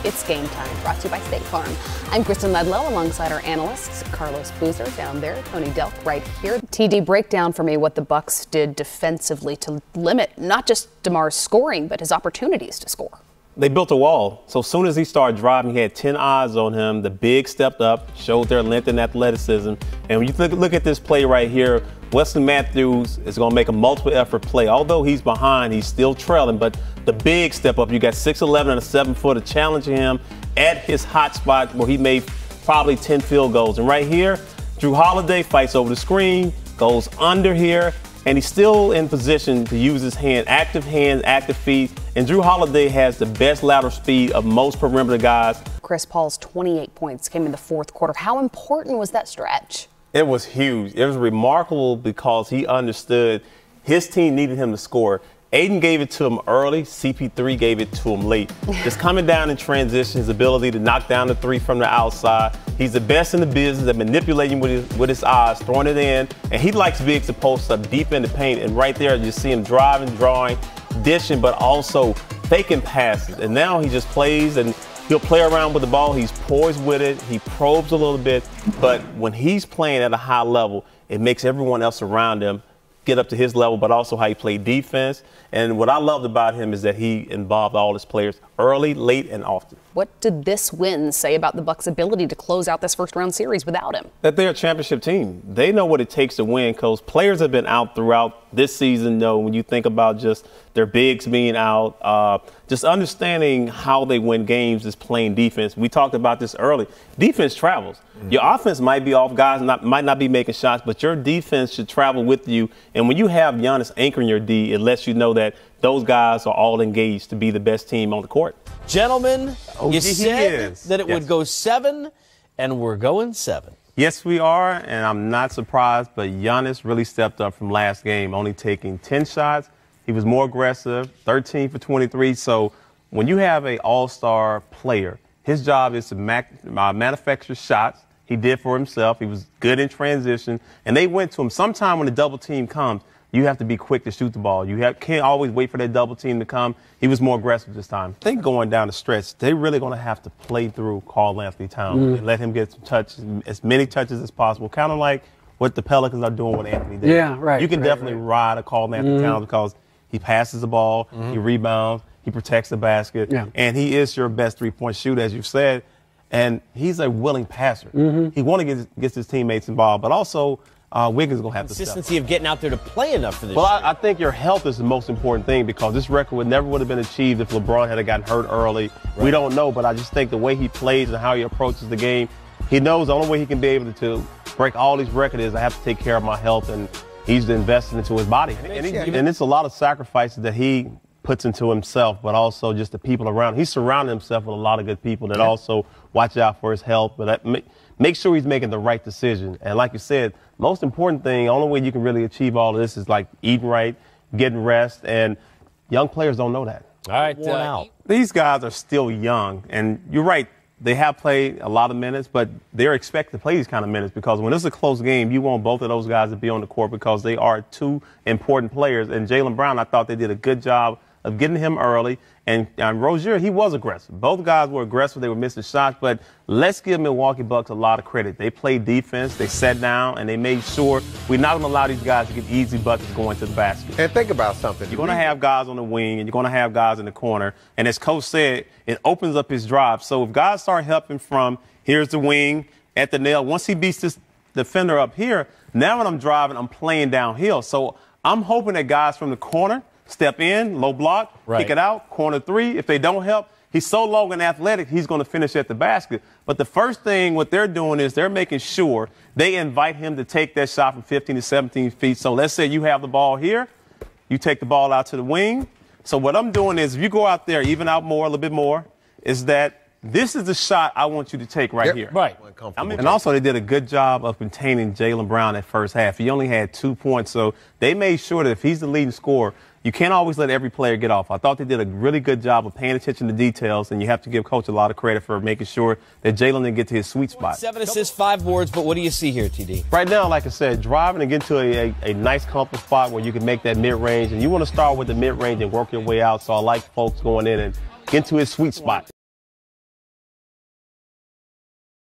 It's Game Time, brought to you by State Farm. I'm Kristen Ledlow alongside our analysts, Carlos Boozer down there, Tony Delk right here. TD, break down for me what the Bucks did defensively to limit not just DeMar's scoring, but his opportunities to score. They built a wall. So as soon as he started driving, he had 10 eyes on him. The big stepped up, showed their length and athleticism. And when you look at this play right here, Wesley Matthews is going to make a multiple effort play. Although he's behind, he's still trailing. But the big step up, you got 6'11" and a 7-footer challenging him at his hot spot where he made probably 10 field goals. And right here, Drew Holiday fights over the screen, goes under here, and he's still in position to use his hands, active feet. And Drew Holiday has the best lateral speed of most perimeter guys. Chris Paul's 28 points came in the fourth quarter. How important was that stretch? It was huge. It was remarkable because he understood his team needed him to score. Aiden gave it to him early. CP3 gave it to him late. Just coming down in transition, his ability to knock down the three from the outside. He's the best in the business at manipulating with his eyes, throwing it in. And he likes bigs to post up deep in the paint. And right there, you see him driving, drawing, dishing, but also faking passes. And now he just plays and he'll play around with the ball. He's poised with it. He probes a little bit. But when he's playing at a high level, it makes everyone else around him get up to his level, but also how he played defense. And what I loved about him is that he involved all his players early, late, and often. What did this win say about the Bucks' ability to close out this first-round series without him? That they're a championship team. They know what it takes to win, because players have been out throughout this season, when you think about just their bigs being out, just understanding how they win games is playing defense. We talked about this early. Defense travels. Your offense might be off, guys might not be making shots, but your defense should travel with you. And when you have Giannis anchoring your D, it lets you know that those guys are all engaged to be the best team on the court. Gentlemen, you said that it would go 7, and we're going 7. Yes, we are, and I'm not surprised, but Giannis really stepped up from last game, only taking 10 shots. He was more aggressive, 13 for 23. So when you have an all-star player, his job is to manufacture shots. He did for himself. He was good in transition, and they went to him. Sometime when the double team comes, you have to be quick to shoot the ball. Can't always wait for that double team to come. He was more aggressive this time. I think going down the stretch, they're really going to have to play through Karl-Anthony Towns and let him get some touches, as many touches as possible, kind of like what the Pelicans are doing with Anthony Davis. Yeah, right. You can definitely ride a Karl-Anthony Towns because he passes the ball, he rebounds, he protects the basket, and he is your best three-point shooter, as you've said. And he's a willing passer. He wants to get his teammates involved, but also Wiggins is going to have to step. Consistency of getting out there to play enough for this. Well, I think your health is the most important thing, because this record never would have been achieved if LeBron had gotten hurt early. Right. We don't know, but I just think the way he plays and how he approaches the game, he knows the only way he can be able to break all these records is I have to take care of my health, and he's invested into his body. And it's a lot of sacrifices that he puts into himself, but also just the people around. He's surrounded himself with a lot of good people that also watch out for his health, but make sure he's making the right decision. And like you said, most important thing, only way you can really achieve all of this is like eating right, getting rest, and young players don't know that. All right, these guys are still young, and you're right. They have played a lot of minutes, but they're expected to play these kind of minutes, because when it's a close game, you want both of those guys to be on the court because they are two important players. And Jaylen Brown, I thought they did a good job of getting him early. And Rozier, he was aggressive. Both guys were aggressive. They were missing shots. But let's give Milwaukee Bucks a lot of credit. They played defense. They sat down, and they made sure we're not going to allow these guys to get easy buckets going to the basket. And think about something. You're going to have guys on the wing, and you're going to have guys in the corner. And as Coach said, it opens up his drive. So if guys start helping from here's the wing at the nail, once he beats this defender up here, now when I'm driving, I'm playing downhill. So I'm hoping that guys from the corner step in, low block, kick it out, corner three. If they don't help, he's so long and athletic, he's going to finish at the basket. But the first thing what they're doing is they're making sure they invite him to take that shot from 15 to 17 feet. So let's say you have the ball here, you take the ball out to the wing. So what I'm doing is if you go out there, even out more, a little bit more, is that this is the shot I want you to take right here. Right. And also they did a good job of containing Jaylen Brown that first half. He only had 2 points. So they made sure that if he's the leading scorer, you can't always let every player get off. I thought they did a really good job of paying attention to details, and you have to give Coach a lot of credit for making sure that Jaylen didn't get to his sweet spot. 7 assists, 5 boards, but what do you see here, TD? Right now, like I said, driving and get to a nice, comfortable spot where you can make that mid-range, and you want to start with the mid-range and work your way out. So I like folks going in and get to his sweet spot.